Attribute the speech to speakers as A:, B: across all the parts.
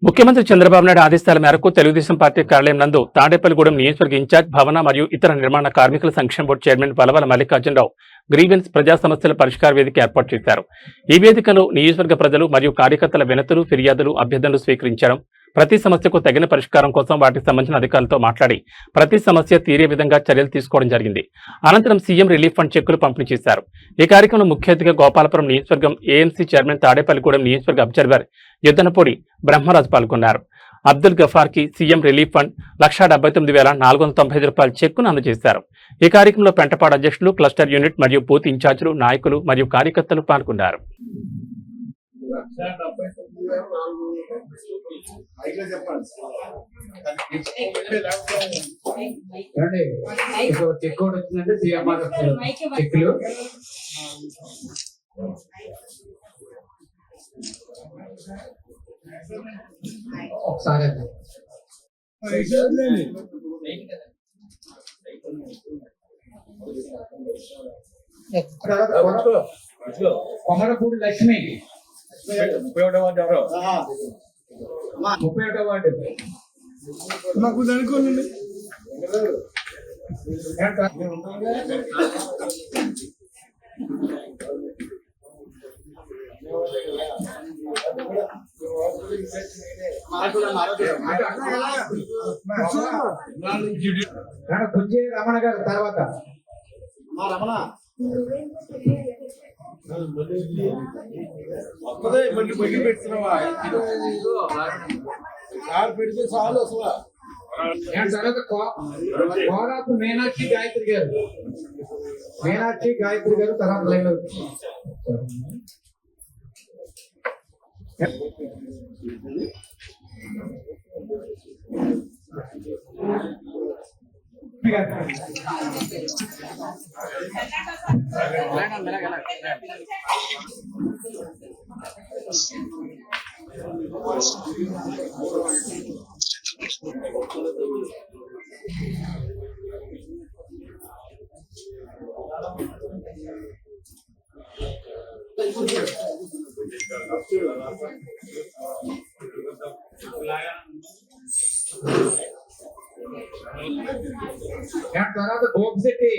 A: ముఖ్యమంత్రి చంద్రబాబు నాయుడు ఆదేశాల మేరకు తెలుగుదేశం పార్టీ కార్యాలయం నందు తాడేపల్లిగూడెం నియోజకవర్గ ఇన్ఛార్జ్ భవన మరియు ఇతర నిర్మాణ కార్మికుల సంక్షేమ board chairman Valavala Mallikarjunarao grievance ప్రజా సమస్యల పరిష్కార వేదిక ఏర్పాటు చేశారు. ఈ వేదికలో నియోజకవర్గ ప్రజలు మరియు కార్యకర్తల వినతులు, ఫిర్యాదులు, అభ్యర్థనలు స్వీకరించడం, ప్రతి సమస్యకు తగిన పరిష్కారం కోసం వాటికి సంబంధించిన అధికారులతో మాట్లాడి ప్రతి సమస్య తీరే విధంగా చర్యలు తీసుకోవడం జరిగింది. అనంతరం సీఎం రిలీఫ్ ఫండ్ చెక్కులు పంపిణీ చేశారు. ఈ కార్యక్రమంలో ముఖ్య అతిథిగా గోపాలపురం నియోజకవర్గం ఏఎంసీ చైర్మన్ తాడేపల్లిగూడెం నియోజకవర్గ అబ్జర్వర్ యుద్దనపూడి బ్రహ్మరాజు పాల్గొన్నారు. అబ్దుల్ గఫార్ కి సీఎం రిలీఫ్ ఫండ్ 1,79,495 చెక్కును అందజేశారు. ఈ కార్యక్రమంలో పెంటపాడు అధ్యక్షులు, క్లస్టర్ యూనిట్ మరియు బూత్ ఇన్ఛార్జీలు, నాయకులు మరియు కార్యకర్తలు పాల్గొన్నారు.
B: ఒకసారి కొమరపూడి లక్ష్మి 31 వార్డు
C: మాకు అనుకోండి.
B: కొంచెం రమణ గారు తర్వాత
C: రమణ మళ్ళీ పెడుతున్నావా పెడితే చాలు అసలు.
B: తర్వాత కోరాపు మీనాక్షి గాయత్రి గారు తర్వాత లైన్ తర్వాత గోపిశెట్టి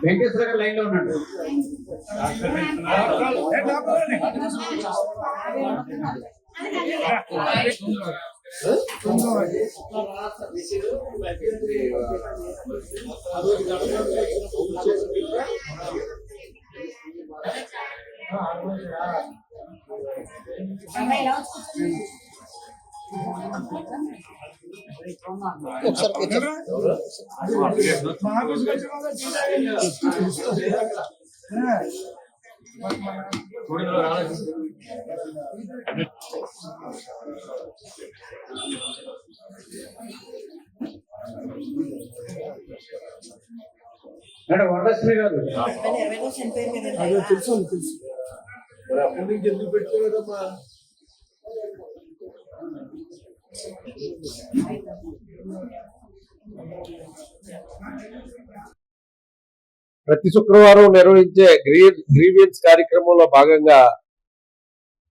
B: వెంకటేశ్వర గారు లైన్ లో ఉన్నాడు. వరలక్ష్మి గారు
C: తెలుసు మరి అప్పటి నుంచి ఎందుకు పెట్టుకోలేదమ్మా?
D: ప్రతి శుక్రవారం నిర్వహించే గ్రీవియన్స్ కార్యక్రమంలో భాగంగా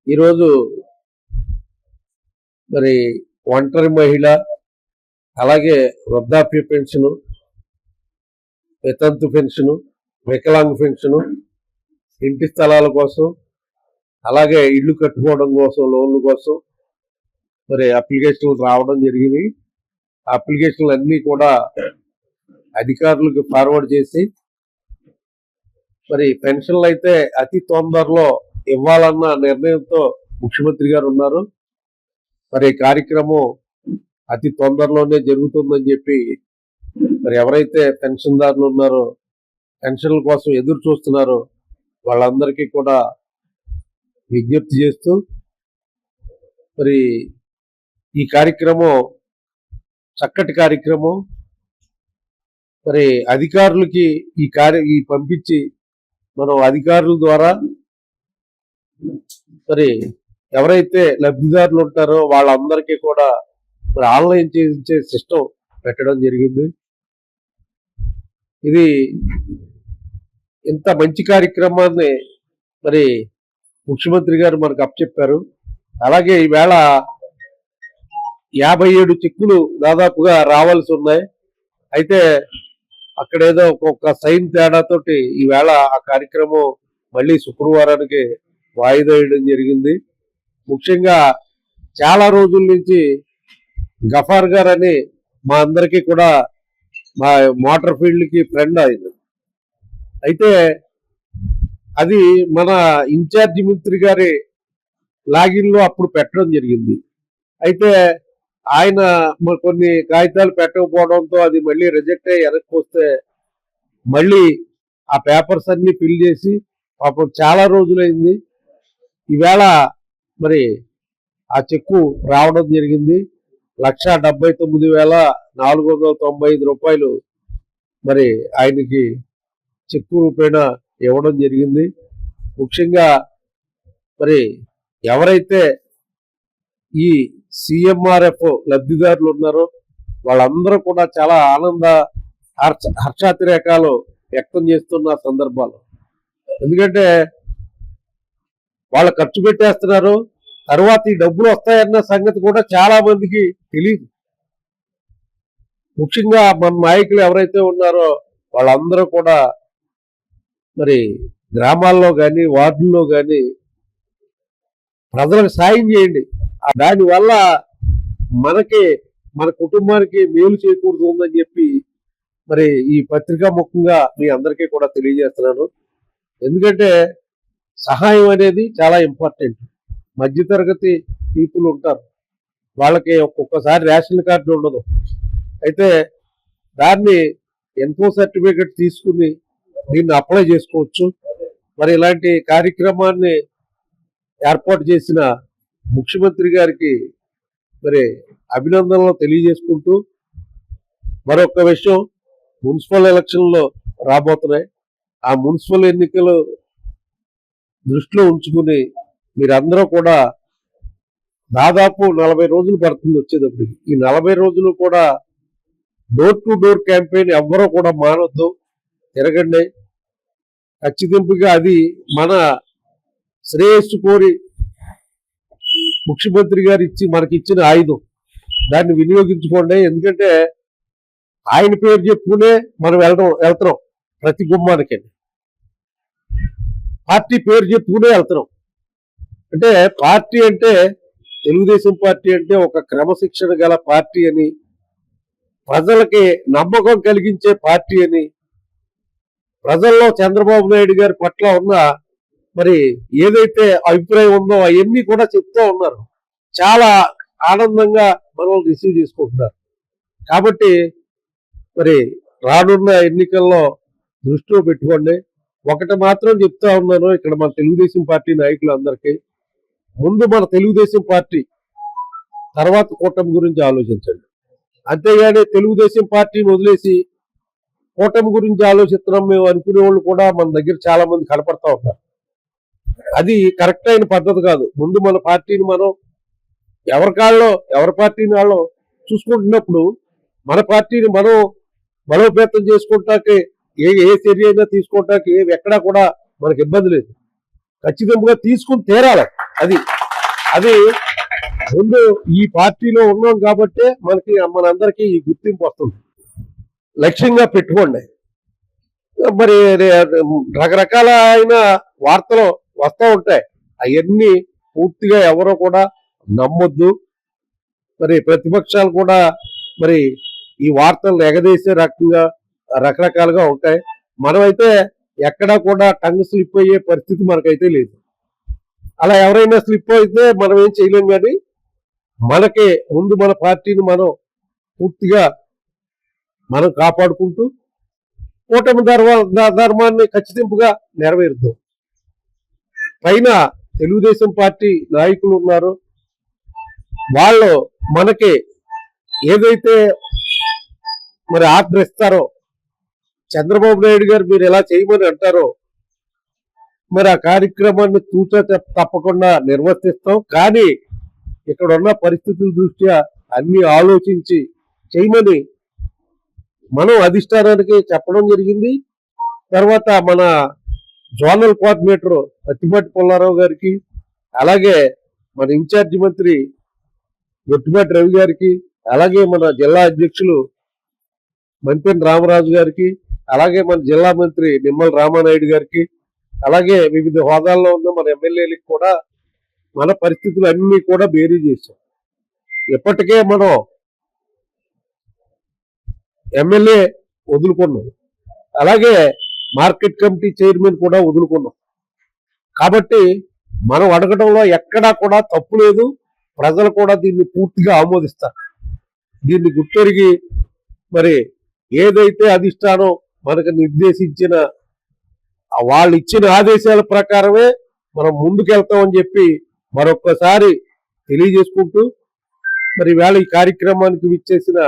D: ఈరోజు మరి ఒంటరి మహిళ, అలాగే వృద్ధాప్య పెన్షను, వితంతు పెన్షను, వికలాంగ పెన్షను, ఇంటి స్థలాల కోసం, అలాగే ఇల్లు కట్టుకోవడం కోసం, లోన్ల కోసం మరి అప్లికేషన్లు రావడం జరిగింది. ఆ అప్లికేషన్లు అన్నీ కూడా అధికారులకు ఫార్వర్డ్ చేసి మరి పెన్షన్లు అయితే అతి తొందరలో ఇవ్వాలన్న నిర్ణయంతో ముఖ్యమంత్రి గారు ఉన్నారు. మరి కార్యక్రమం అతి తొందరలోనే జరుగుతుందని చెప్పి మరి ఎవరైతే పెన్షన్దారులు ఉన్నారో, పెన్షన్ల కోసం ఎదురు చూస్తున్నారో వాళ్ళందరికీ కూడా విజ్ఞప్తి చేస్తూ మరి ఈ కార్యక్రమం చక్కటి కార్యక్రమం. మరి అధికారులకి ఈ పంపించి మనం అధికారుల ద్వారా మరి ఎవరైతే లబ్ధిదారులు ఉంటారో వాళ్ళందరికీ కూడా మరి ఆన్లైన్ చేయించే సిస్టమ్ పెట్టడం జరిగింది. ఇది ఇంత మంచి కార్యక్రమాన్ని మరి ముఖ్యమంత్రి గారు మనకు అప్పచెప్పారు. అలాగే ఈవేళ 57 చెక్కులు దాదాపుగా రావాల్సి ఉన్నాయి. అయితే అక్కడ ఏదో ఒక్కొక్క సైన్ తేడాతోటి ఈవేళ ఆ కార్యక్రమం మళ్ళీ శుక్రవారానికి వాయిదా వేయడం జరిగింది. ముఖ్యంగా చాలా రోజుల నుంచి గఫార్ గారు అని మా అందరికీ కూడా మా మోటార్ ఫీల్డ్ కి ఫ్రెండ్ ఆయన. అయితే అది మన ఇన్ఛార్జి మంత్రి గారి లాగిన్ లో అప్పుడు పెట్టడం జరిగింది. అయితే ఆయన కొన్ని కాగితాలు పెట్టకపోవడంతో అది మళ్ళీ రిజెక్ట్ అయ్యి వెనక్కి వస్తే మళ్ళీ ఆ పేపర్స్ అన్ని ఫిల్ చేసి పాపం చాలా రోజులైంది. ఈవేళ మరి ఆ చెక్కు రావడం జరిగింది. 1,79,495 రూపాయలు మరి ఆయనకి చెక్కు రూపేణ ఇవ్వడం జరిగింది. ముఖ్యంగా మరి ఎవరైతే ఈ సిఎంఆర్ఎఫ్ లబ్ధిదారులు ఉన్నారో వాళ్ళందరూ కూడా చాలా హర్షాతిరేకాలు వ్యక్తం చేస్తున్న సందర్భాలు. ఎందుకంటే వాళ్ళు ఖర్చు పెట్టేస్తున్నారు, తర్వాత ఈ డబ్బులు వస్తాయన్న సంగతి కూడా చాలా మందికి తెలియదు. ముఖ్యంగా మన నాయకులు ఎవరైతే ఉన్నారో వాళ్ళందరూ కూడా మరి గ్రామాల్లో కానీ వార్డుల్లో కానీ ప్రజలకు సాయం చేయండి. దానివల్ల మన కుటుంబానికి మేలు చేకూరుతుందని చెప్పి మరి ఈ పత్రికా ముఖంగా మీ అందరికీ కూడా తెలియజేస్తున్నాను. ఎందుకంటే సహాయం అనేది చాలా ఇంపార్టెంట్. మధ్యతరగతి పీపుల్ ఉంటారు, వాళ్ళకి ఒక్కొక్కసారి రేషన్ కార్డు ఉండదు. అయితే దాన్ని ఇన్కమ్ సర్టిఫికెట్ తీసుకుని దీన్ని అప్లై చేసుకోవచ్చు. మరి ఇలాంటి కార్యక్రమాన్ని ఏర్పాటు చేసిన ముఖ్యమంత్రి గారికి మరి అభినందనలు తెలియజేసుకుంటూ, మరొక విషయం, మున్సిపల్ ఎలక్షన్లో రాబోతున్నాయి. ఆ మున్సిపల్ ఎన్నికలు దృష్టిలో ఉంచుకుని మీరందరూ కూడా దాదాపు 40 రోజులు పడుతుంది వచ్చేటప్పటికి. ఈ 40 రోజులు కూడా డోర్ టు డోర్ క్యాంపెయిన్ ఎవ్వరూ కూడా మానొద్దు, తిరగండి. ఖచ్చితంగా అది మన శ్రేయస్సు కోరి ముఖ్యమంత్రి గారు మనకి ఇచ్చిన ఆయుధం, దాన్ని వినియోగించుకోండి. ఎందుకంటే ఆయన పేరు చెప్పుకునే మనం వెళ్తున్నాం ప్రతి గుమ్మానికి, పార్టీ పేరు చెప్పుకునే వెళ్తున్నాం. అంటే పార్టీ అంటే తెలుగుదేశం పార్టీ అంటే ఒక క్రమశిక్షణ గల పార్టీ అని, ప్రజలకి నమ్మకం కలిగించే పార్టీ అని, ప్రజల్లో చంద్రబాబు నాయుడు గారి పట్ల ఉన్న మరి ఏదైతే అభిప్రాయం ఉందో అవన్నీ కూడా చెప్తూ ఉన్నారు. చాలా ఆనందంగా మనం రిసీవ్ చేసుకుంటున్నారు. కాబట్టి మరి రానున్న ఎన్నికల్లో దృష్టిలో పెట్టుకోండి. ఒకటి మాత్రం చెప్తా ఉన్నాను ఇక్కడ మన తెలుగుదేశం పార్టీ నాయకులందరికీ, ముందు మన తెలుగుదేశం పార్టీ, తర్వాత కూటమి గురించి ఆలోచించండి. అంతేగాని తెలుగుదేశం పార్టీని వదిలేసి కూటమి గురించి ఆలోచిస్తున్నాం మేము అనుకునే వాళ్ళు కూడా మన దగ్గర చాలా మంది కనపడతా ఉంటారు. అది కరెక్ట్ అయిన పద్ధతి కాదు. ముందు మన పార్టీని మనం ఎవరి పార్టీని వాళ్ళు చూసుకుంటున్నప్పుడు మన పార్టీని మనం బలోపేతం చేసుకుంటానికి ఏ చర్య అయినా తీసుకోవటానికి ఎక్కడా కూడా మనకి ఇబ్బంది లేదు. ఖచ్చితంగా తీసుకుని తీరాలి. అది ముందు ఈ పార్టీలో ఉన్నాం కాబట్టి మనందరికీ ఈ గుర్తింపు వస్తుంది. లక్ష్యంగా పెట్టుకోండి. మరి రకరకాల అయిన వార్తలు వస్తూ ఉంటాయి, అవన్నీ పూర్తిగా ఎవరో కూడా నమ్మొద్దు. మరి ప్రతిపక్షాలు కూడా మరి ఈ వార్తలు ఎగదేసే రకరకాలుగా ఉంటాయి. మనమైతే ఎక్కడా కూడా టంగ్ స్లిప్ అయ్యే పరిస్థితి మనకైతే లేదు. అలా ఎవరైనా స్లిప్ అయితే మనం ఏం చేయలేం. కానీ మనకి ముందు మన పార్టీని మనం పూర్తిగా మనం కాపాడుకుంటూ కూటమి ధర్మాన్ని ఖచ్చితంగా నెరవేరుద్దాం. పైన తెలుగుదేశం పార్టీ నాయకులు ఉన్నారు, వాళ్ళు మనకి ఏదైతే మరి ఆర్డర్ ఇస్తారో, చంద్రబాబు నాయుడు గారు మీరు ఎలా చేయమని అంటారో మరి ఆ కార్యక్రమాన్ని తప్పకుండా నిర్వర్తిస్తాం. కానీ ఇక్కడ ఉన్న పరిస్థితుల దృష్ట్యా అన్ని ఆలోచించి చేయమని మనం అధిష్టానానికి చెప్పడం జరిగింది. తర్వాత మన జోనల్ కోఆర్డినేటర్ అత్తిపాటి పుల్లారావు గారికి, అలాగే మన ఇన్ఛార్జి మంత్రి గొట్టిపాటి రవి గారికి, అలాగే మన జిల్లా అధ్యక్షులు మంతెన రామరాజు గారికి, అలాగే మన జిల్లా మంత్రి నిమ్మల రామానాయుడు గారికి, అలాగే వివిధ హోదాల్లో ఉన్న మన ఎమ్మెల్యేలకు కూడా మన పరిస్థితులు అన్ని కూడా బేరీ చేశాం. ఇప్పటికే మనం ఎమ్మెల్యే వదులుకున్నాం, అలాగే మార్కెట్ కమిటీ చైర్మన్ కూడా వదులుకున్నాం. కాబట్టి మనం అడగడంలో ఎక్కడా కూడా తప్పు లేదు. ప్రజలు కూడా దీన్ని పూర్తిగా ఆమోదిస్తారు. దీన్ని గుర్తెరిగి మరి ఏదైతే అధిష్టానం మనకు నిర్దేశించిన వాళ్ళు ఇచ్చిన ఆదేశాల ప్రకారమే మనం ముందుకెళ్తామని చెప్పి మరొక్కసారి తెలియజేసుకుంటూ మరి వేళ ఈ కార్యక్రమానికి విచ్చేసిన